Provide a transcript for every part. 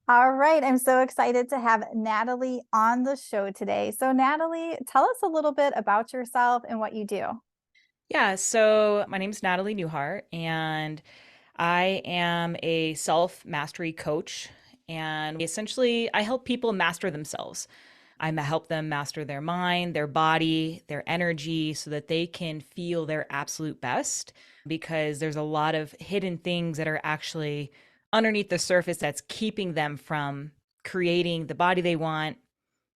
All right, I'm so excited to have Natalie on the show today. So, Natalie, tell us a little bit about yourself and what you do. Yeah, so my name's Natalie Newhart, and I am a self mastery coach. And essentially, I help people master themselves. Help them master their mind, their body, their energy, so that they can feel their absolute best. Because there's a lot of hidden things that are actually underneath the surface that's keeping them from creating the body they want,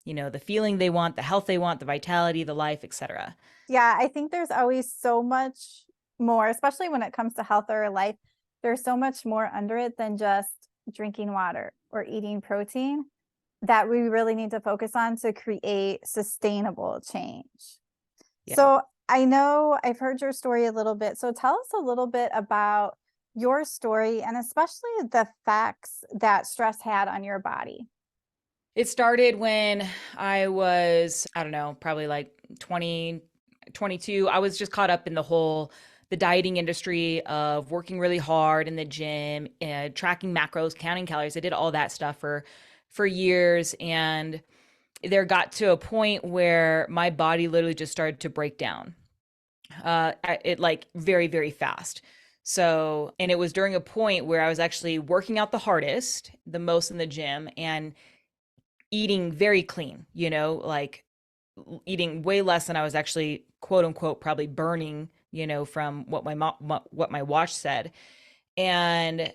the feeling they want, the health they want, the vitality, the life, etc. Yeah, I think there's always so much more, especially when it comes to health or life. There's so much more under it than just drinking water or eating protein that we really need to focus on to create sustainable change. Yeah. So, I know I've heard your story a little bit. So, tell us a little bit about your story and especially the effects that stress had on your body. It started when I was, I don't know, probably like 20, 22. I was just caught up in the dieting industry of working really hard in the gym, tracking macros, counting calories. I did all that stuff for years, and there got to a point where my body literally just started to break down. It like very, very fast. So, and it was during a point where I was actually working out the hardest, the most in the gym, and eating very clean, like eating way less than I was actually quote unquote probably burning, from what what my watch said. And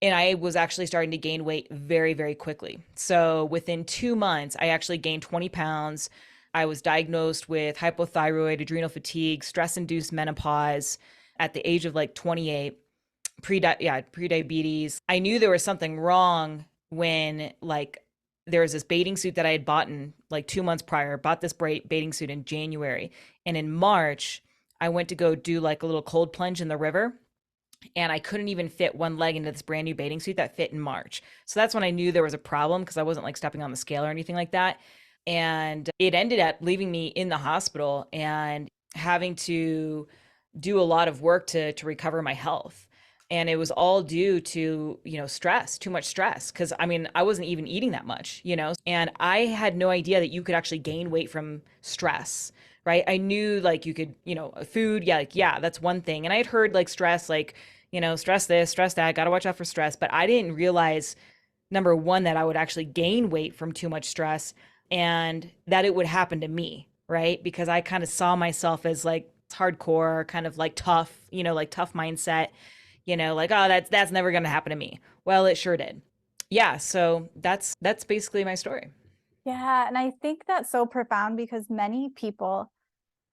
I was actually starting to gain weight very, very quickly. So within 2 months, I actually gained 20 pounds. I was diagnosed with hypothyroid, adrenal fatigue, stress-induced menopause at the age of like 28, pre-diabetes. I knew there was something wrong when like there was this bathing suit that I had bought in like 2 months prior, bought this bathing suit in January. And in March, I went to go do like a little cold plunge in the river, and I couldn't even fit one leg into this brand new bathing suit that fit in March. So that's when I knew there was a problem, because I wasn't like stepping on the scale or anything like that. And it ended up leaving me in the hospital and having to do a lot of work to recover my health. And it was all due to, stress, too much stress. Cause I mean, I wasn't even eating that much, and I had no idea that you could actually gain weight from stress. Right. I knew like you could, food. Yeah. Like, yeah, that's one thing. And I had heard like stress, like, stress this, stress that, got to watch out for stress. But I didn't realize, number one, that I would actually gain weight from too much stress, and that it would happen to me. Right. Because I kind of saw myself as like hardcore, kind of like tough, like tough mindset, like, oh, that's never going to happen to me. Well, it sure did. Yeah. So that's basically my story. Yeah, and I think that's so profound because many people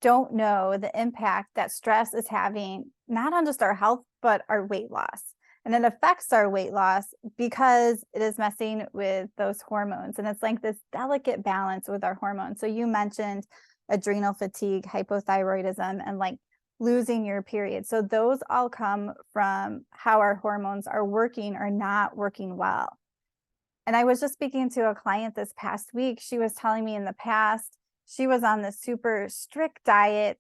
don't know the impact that stress is having, not on just our health, but our weight loss. And it affects our weight loss because it is messing with those hormones. And it's like this delicate balance with our hormones. So you mentioned adrenal fatigue, hypothyroidism, and like losing your period. So those all come from how our hormones are working or not working well. And I was just speaking to a client this past week. She was telling me in the past, she was on this super strict diet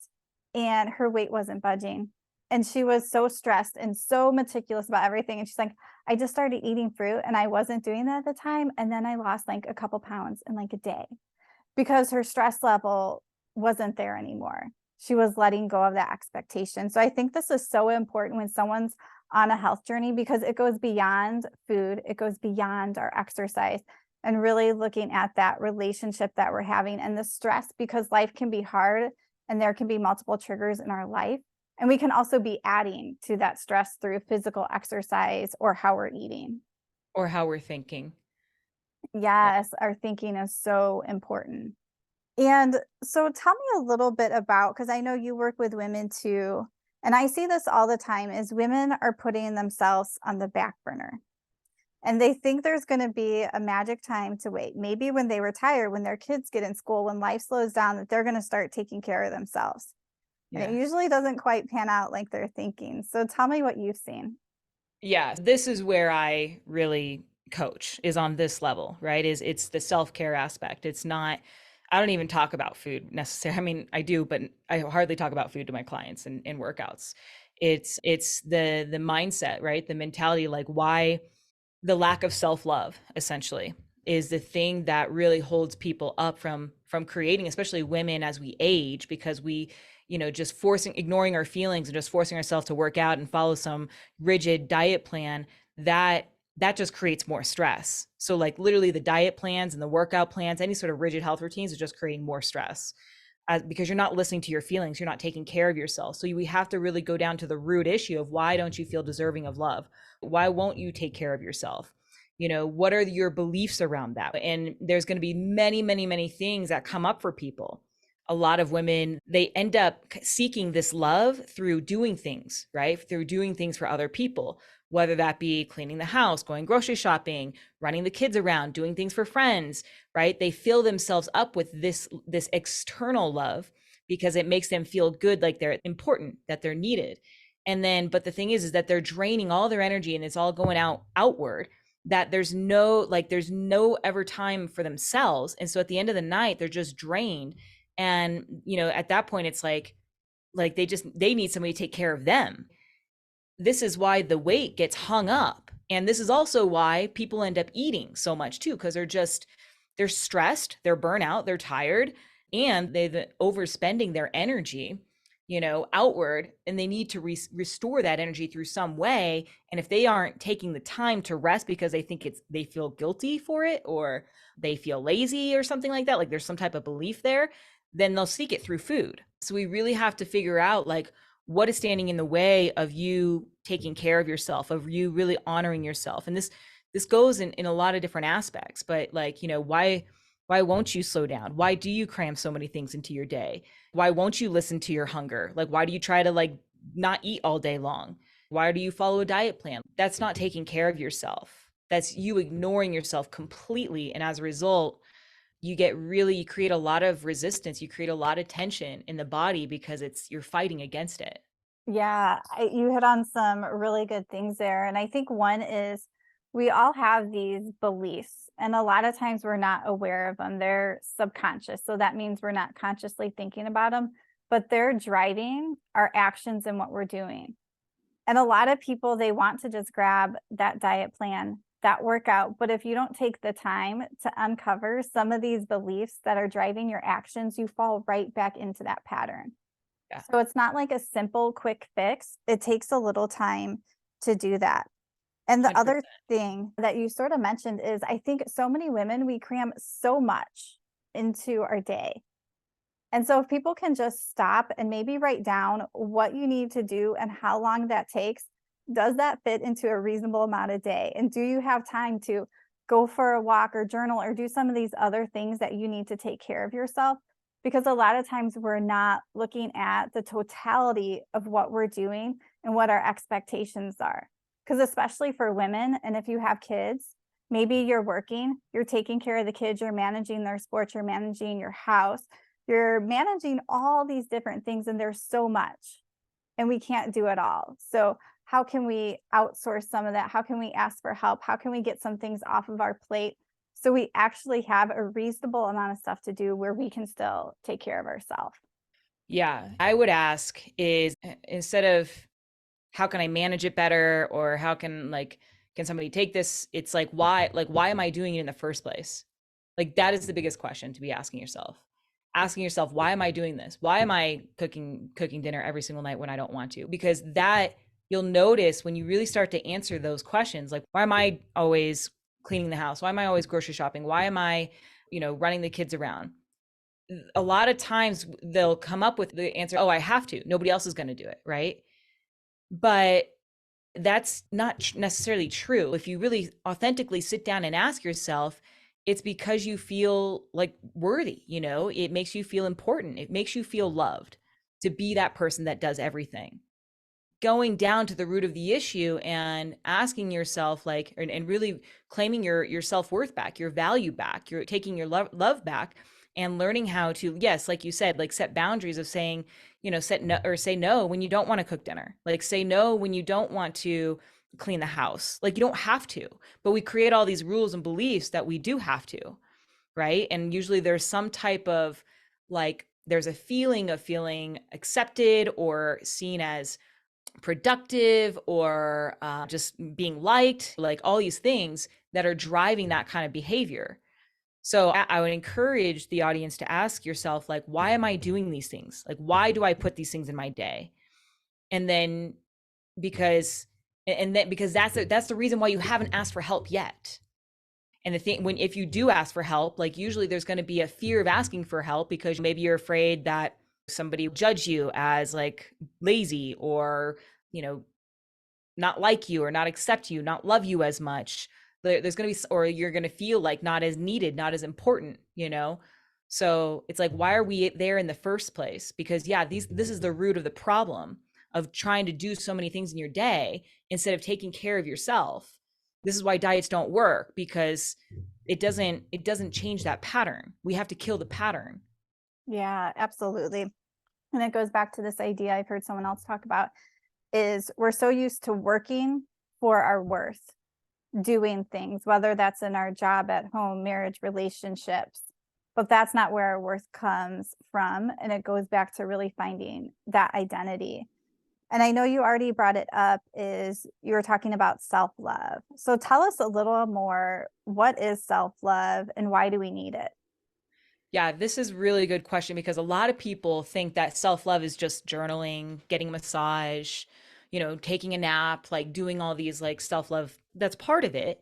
and her weight wasn't budging. And she was so stressed and so meticulous about everything. And she's like, I just started eating fruit and I wasn't doing that at the time. And then I lost like a couple pounds in like a day because her stress level wasn't there anymore. She was letting go of that expectation. So I think this is so important when someone's on a health journey because it goes beyond food, it goes beyond our exercise, and really looking at that relationship that we're having and the stress, because life can be hard and there can be multiple triggers in our life. And we can also be adding to that stress through physical exercise or how we're eating. Or how we're thinking. Yeah. Yes, our thinking is so important. And so tell me a little bit about, because I know you work with women too, and I see this all the time, is women are putting themselves on the back burner. And they think there's going to be a magic time to wait. Maybe when they retire, when their kids get in school, when life slows down, that they're going to start taking care of themselves. And it Yeah. usually doesn't quite pan out like they're thinking. So tell me what you've seen. Yeah, this is where I really coach, is on this level, right? Is it's the self-care aspect. It's not, I don't even talk about food necessarily. I mean, I do, but I hardly talk about food to my clients in workouts. It's the mindset, right? The mentality, like, the lack of self-love essentially is the thing that really holds people up from creating, especially women as we age, because we, just forcing ignoring our feelings and just forcing ourselves to work out and follow some rigid diet plan, that just creates more stress. So like literally the diet plans and the workout plans, any sort of rigid health routines are just creating more stress, because you're not listening to your feelings, you're not taking care of yourself. So we have to really go down to the root issue of why don't you feel deserving of love? Why won't you take care of yourself? What are your beliefs around that? And there's going to be many, many, many things that come up for people. A lot of women, they end up seeking this love through doing things, right? Through doing things for other people, whether that be cleaning the house, going grocery shopping, running the kids around, doing things for friends, right? They fill themselves up with this external love because it makes them feel good, like they're important, that they're needed. And then, but the thing is that they're draining all their energy and it's all going outward, that there's no ever time for themselves. And so at the end of the night, they're just drained. And, at that point, it's like they need somebody to take care of them. This is why the weight gets hung up. And this is also why people end up eating so much too, because they're stressed, they're burnout, they're tired, and they've overspending their energy, outward, and they need to restore that energy through some way. And if they aren't taking the time to rest because they feel guilty for it, or they feel lazy or something like there's some type of belief there, then they'll seek it through food. So we really have to figure out like what is standing in the way of you taking care of yourself, of you really honoring yourself. And this goes in a lot of different aspects, but like, why won't you slow down? Why do you cram so many things into your day? Why won't you listen to your hunger? Like, why do you try to like not eat all day long? Why do you follow a diet plan? That's not taking care of yourself. That's you ignoring yourself completely. And as a result, you create a lot of resistance. You create a lot of tension in the body because you're fighting against it. Yeah, you hit on some really good things there. And I think one is we all have these beliefs, and a lot of times we're not aware of them. They're subconscious. So that means we're not consciously thinking about them, but they're driving our actions and what we're doing. And a lot of people, they want to just grab that diet plan, that workout. But if you don't take the time to uncover some of these beliefs that are driving your actions, you fall right back into that pattern. Yeah, So it's not like a simple quick fix. It takes a little time to do that. And the other 100%. thing that you sort of mentioned is I think so many women, we cram so much into our day. And so if people can just stop and maybe write down what you need to do and how long that takes, does that fit into a reasonable amount of day? And do you have time to go for a walk or journal or do some of these other things that you need to take care of yourself? Because a lot of times we're not looking at the totality of what we're doing and what our expectations are. Because especially for women, and if you have kids, maybe you're working, you're taking care of the kids, you're managing their sports, you're managing your house, you're managing all these different things, and there's so much, and we can't do it all. So how can we outsource some of that? How can we ask for help? How can we get some things off of our plate so we actually have a reasonable amount of stuff to do where we can still take care of ourselves? Yeah, I would ask is, instead of how can I manage it better, or how can somebody take this? It's like why am I doing it in the first place? Like that is the biggest question to be asking yourself. Asking yourself, why am I doing this? Why am I cooking dinner every single night when I don't want to? Because that, you'll notice when you really start to answer those questions, like why am I always cleaning the house? Why am I always grocery shopping? Why am I, running the kids around? A lot of times they'll come up with the answer, oh, I have to. Nobody else is going to do it, right? But that's not necessarily true. If you really authentically sit down and ask yourself, it's because you feel like worthy, it makes you feel important. It makes you feel loved to be that person that does everything. Going down to the root of the issue and asking yourself like, and really claiming your self-worth back, your value back, you're taking your love back, and learning how to, yes, like you said, like set boundaries of saying, set no, or say no when you don't want to cook dinner, like say no when you don't want to clean the house. Like you don't have to, but we create all these rules and beliefs that we do have to, right? And usually there's some type of, like, there's a feeling of feeling accepted or seen as productive or just being liked, like all these things that are driving that kind of behavior. So I would encourage the audience to ask yourself, like, why am I doing these things? Like, why do I put these things in my day? And then because and then because that's the reason why you haven't asked for help yet. And the thing, when if you do ask for help, like usually there's going to be a fear of asking for help because maybe you're afraid that somebody will judge you as like lazy or, you know, not like you or not accept you, not love you as much. There's going to be, or you're going to feel like not as needed, not as important, you know? So it's like, why are we there in the first place? Because yeah, this is the root of the problem of trying to do so many things in your day instead of taking care of yourself. This is why diets don't work, because it doesn't change that pattern. We have to kill the pattern. Yeah, absolutely. And it goes back to this idea I've heard someone else talk about is we're so used to working for our worth, doing things, whether that's in our job, at home, marriage, relationships. But that's not where our worth comes from. And it goes back to really finding that identity. And I know you already brought it up, is you were talking about self-love. So tell us a little more, what is self-love and why do we need it? Yeah, this is really a good question because a lot of people think that self-love is just journaling, getting a massage, taking a nap, like doing all these like self-love. That's part of it.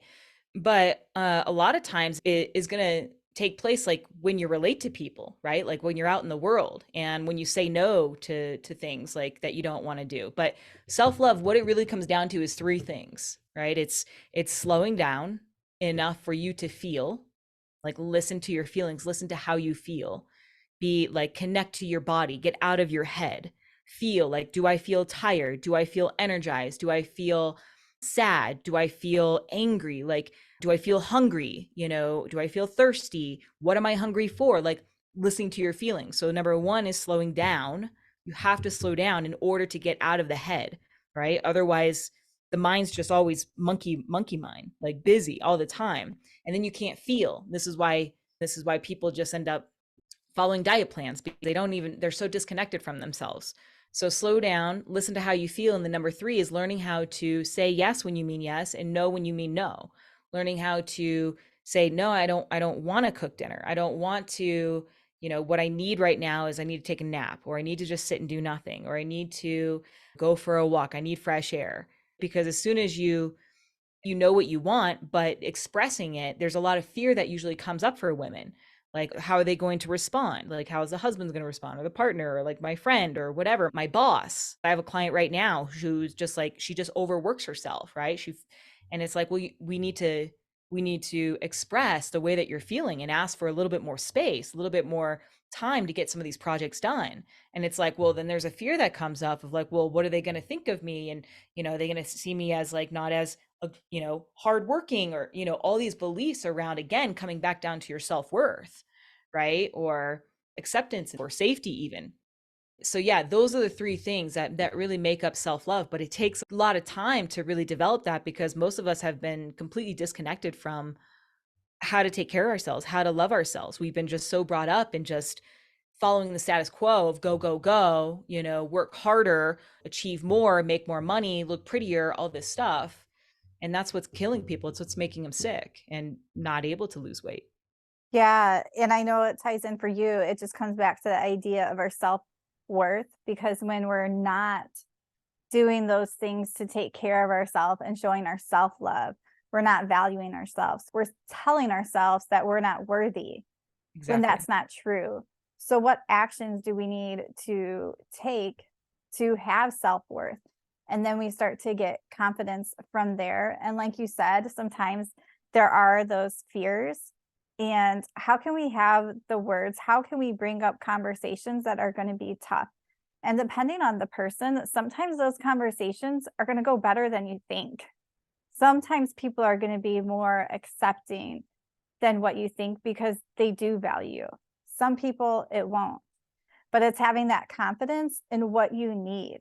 But a lot of times it is going to take place like when you relate to people, right? Like when you're out in the world and when you say no to things like that you don't want to do. But self-love, what it really comes down to is three things, right? It's slowing down enough for you to feel, like listen to your feelings, listen to how you feel, be like connect to your body, get out of your head, feel like, do I feel tired, do I feel energized, do I feel sad, do I feel angry, like do I feel hungry, do I feel thirsty, what am I hungry for, like listening to your feelings. So number one is slowing down. You have to slow down in order to get out of the head, right? Otherwise the mind's just always monkey mind, like busy all the time, and then you can't feel. This is why people just end up following diet plans because they're so disconnected from themselves. So slow down, listen to how you feel. And the number three is learning how to say yes when you mean yes and no when you mean no. Learning how to say, no, I don't want to cook dinner. I don't want to, what I need right now is I need to take a nap, or I need to just sit and do nothing, or I need to go for a walk. I need fresh air. Because as soon as you know what you want, but expressing it, there's a lot of fear that usually comes up for women. Like, how are they going to respond? Like, how is the husband's going to respond, or the partner, or like my friend, or whatever, my boss? I have a client right now who's just like, she just overworks herself, right? And it's like, well, we need to express the way that you're feeling and ask for a little bit more space, a little bit more time to get some of these projects done. And it's like, well, then there's a fear that comes up of like, well, what are they going to think of me? And, are they going to see me as like not as hardworking, or all these beliefs around, again, coming back down to your self-worth, right? Or acceptance or safety even. So yeah, those are the three things that really make up self-love, but it takes a lot of time to really develop that because most of us have been completely disconnected from how to take care of ourselves, how to love ourselves. We've been just so brought up in just following the status quo of go, go, go, work harder, achieve more, make more money, look prettier, all this stuff. And that's what's killing people. It's what's making them sick and not able to lose weight. Yeah, and I know it ties in for you. It just comes back to the idea of our self-worth, because when we're not doing those things to take care of ourselves and showing our self-love, we're not valuing ourselves. We're telling ourselves that we're not worthy when Exactly. that's not true. So what actions do we need to take to have self-worth? And then we start to get confidence from there. And like you said, sometimes there are those fears. And how can we have the words? How can we bring up conversations that are going to be tough? And depending on the person, sometimes those conversations are going to go better than you think. Sometimes people are going to be more accepting than what you think because they do value. Some people it won't, but it's having that confidence in what you need,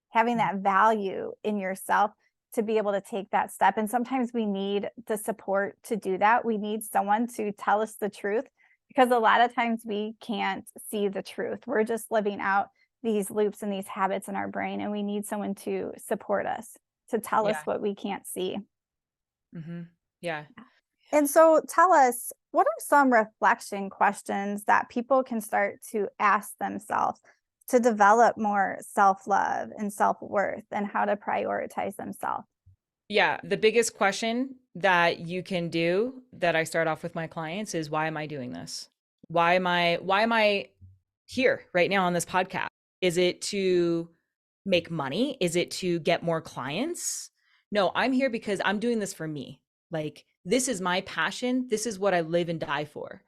having that value in yourself to be able to take that step. And sometimes we need the support to do that. We need someone to tell us the truth because a lot of times we can't see the truth. We're just living out these loops and these habits in our brain, and we need someone to support us, to tell us Yeah. what we can't see. Yeah. And so tell us, what are some reflection questions that people can start to ask themselves to develop more self-love and self-worth and how to prioritize themselves? Yeah, the biggest question that you can do that I start off with my clients is, why am I doing this? Why am I here right now on this podcast? Is it to make money? Is it to get more clients? No, I'm here because I'm doing this for me. Like, this is my passion. This is what I live and die for.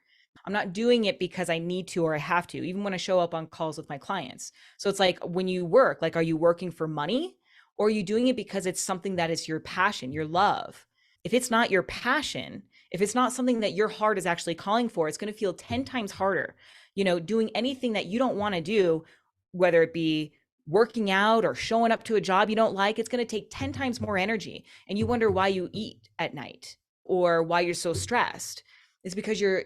I'm not doing it because I need to or I have to, even when I show up on calls with my clients. So it's like, when you work, like, are you working for money, or are you doing it because it's something that is your passion, your love? If it's not your passion, if it's not something that your heart is actually calling for, it's going to feel 10 times harder. Doing anything that you don't want to do, whether it be working out or showing up to a job you don't like, it's going to take 10 times more energy. And you wonder why you eat at night or why you're so stressed. It's because you're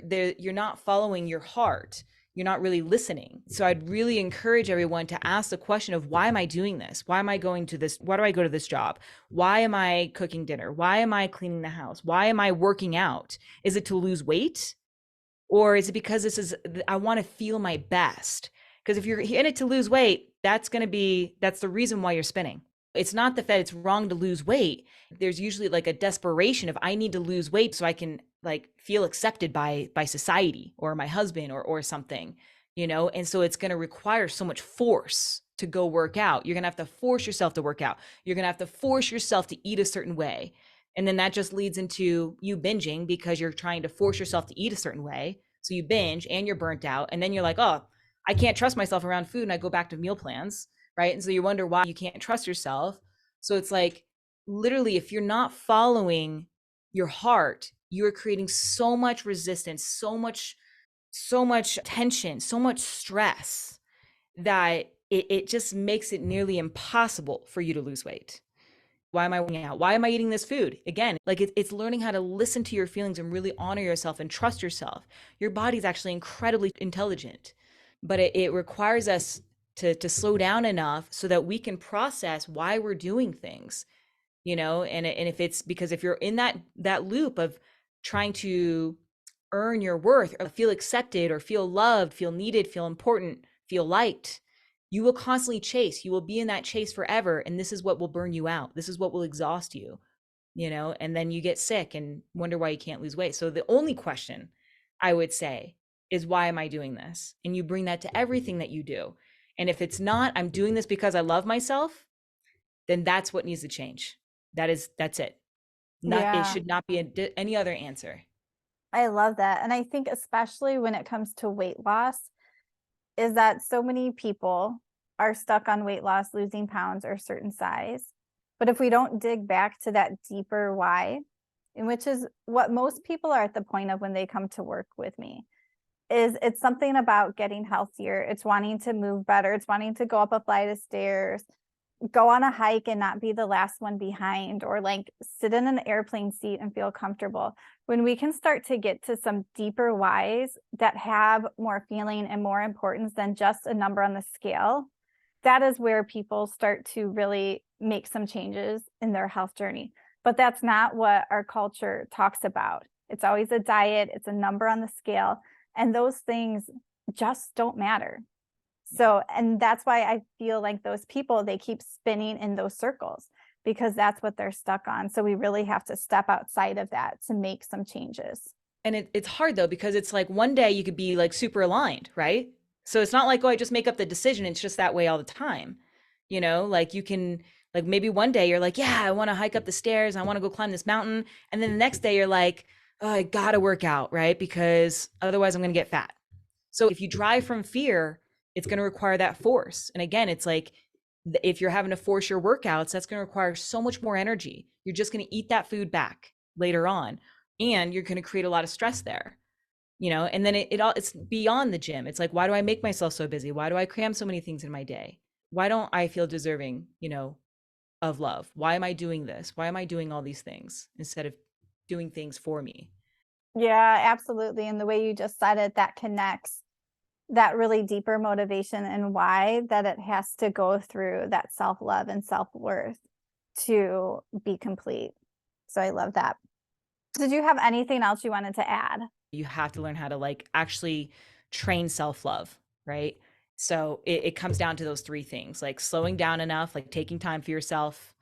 not following your heart. You're not really listening. So I'd really encourage everyone to ask the question of, why am I doing this? Why am I going to this? Why do I go to this job? Why am I cooking dinner? Why am I cleaning the house? Why am I working out? Is it to lose weight? Or is it because I want to feel my best? Because if you're in it to lose weight, that's the reason why you're spinning. It's not the fact it's wrong to lose weight. There's usually like a desperation of, I need to lose weight so I can like feel accepted by society or my husband or something, And so it's going to require so much force to go work out. You're going to have to force yourself to work out. You're going to have to force yourself to eat a certain way. And then that just leads into you binging because you're trying to force yourself to eat a certain way. So you binge and you're burnt out. And then you're like, oh, I can't trust myself around food. And I go back to meal plans. Right. And so you wonder why you can't trust yourself. So it's like, literally, if you're not following your heart, you are creating so much resistance, so much tension, so much stress that it just makes it nearly impossible for you to lose weight. Why am I working out? Why am I eating this food? Again, like, it's learning how to listen to your feelings and really honor yourself and trust yourself. Your body's actually incredibly intelligent, but it requires us to slow down enough so that we can process why we're doing things, and if it's because, if you're in that loop of trying to earn your worth or feel accepted or feel loved, feel needed, feel important, feel liked, you will constantly chase. You will be in that chase forever. And this is what will burn you out. This is what will exhaust you, and then you get sick and wonder why you can't lose weight. So the only question I would say is, why am I doing this? And you bring that to everything that you do. And if it's not, I'm doing this because I love myself, then that's what needs to change. That's it. Not, it Yeah, should not be any other answer. I love that. And I think especially when it comes to weight loss, is that so many people are stuck on weight loss, losing pounds or certain size. But if we don't dig back to that deeper why, and which is what most people are at the point of when they come to work with me, is it's something about getting healthier. It's wanting to move better. It's wanting to go up a flight of stairs, go on a hike and not be the last one behind, or like sit in an airplane seat and feel comfortable. When we can start to get to some deeper whys that have more feeling and more importance than just a number on the scale, that is where people start to really make some changes in their health journey. But that's not what our culture talks about. It's always a diet, it's a number on the scale, and those things just don't matter. Yeah. So, and that's why I feel like those people, they keep spinning in those circles because that's what they're stuck on. So we really have to step outside of that to make some changes. And it's hard though, because it's like, one day you could be like super aligned, right? So it's not like, oh, I just make up the decision. It's just that way all the time. Like, you can, like, maybe one day you're like, yeah, I want to hike up the stairs. I want to go climb this mountain. And then the next day you're like, oh, I got to work out, right? Because otherwise I'm going to get fat. So if you drive from fear, it's going to require that force. And again, it's like, if you're having to force your workouts, that's going to require so much more energy. You're just going to eat that food back later on, and you're going to create a lot of stress there. And then it's beyond the gym. It's like, why do I make myself so busy? Why do I cram so many things in my day? Why don't I feel deserving, of love? Why am I doing this? Why am I doing all these things instead of doing things for me? Yeah, absolutely. And the way you just said it, that connects. that really deeper motivation and why that it has to go through that self-love and self-worth to be complete. So I love that. Did you have anything else you wanted to add? You have to learn how to like actually train self-love, right? So it comes down to those three things, like slowing down enough, like taking time for yourself,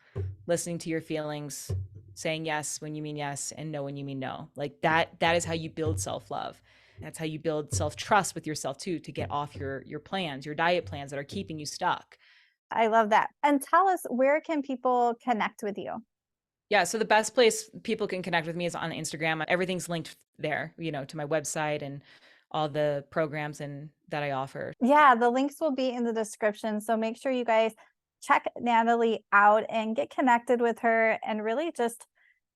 listening to your feelings, saying yes when you mean yes and no when you mean no. Like that is how you build self-love. That's how you build self-trust with yourself too, to get off your plans, your diet plans that are keeping you stuck. I love that. And tell us, where can people connect with you? Yeah, so the best place people can connect with me is on Instagram. Everything's linked there, to my website and all the programs and that I offer. Yeah, the links will be in the description. So make sure you guys check Natalie out and get connected with her. And really just,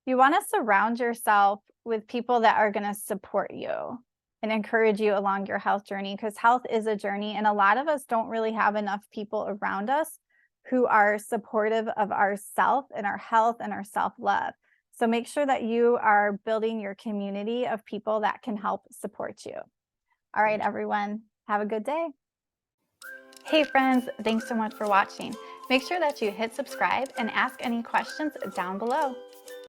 you want to surround yourself with people that are going to support you and encourage you along your health journey, because health is a journey. And a lot of us don't really have enough people around us who are supportive of our self and our health and our self-love. So make sure that you are building your community of people that can help support you. All right, everyone, have a good day. Hey friends, thanks so much for watching. Make sure that you hit subscribe and ask any questions down below.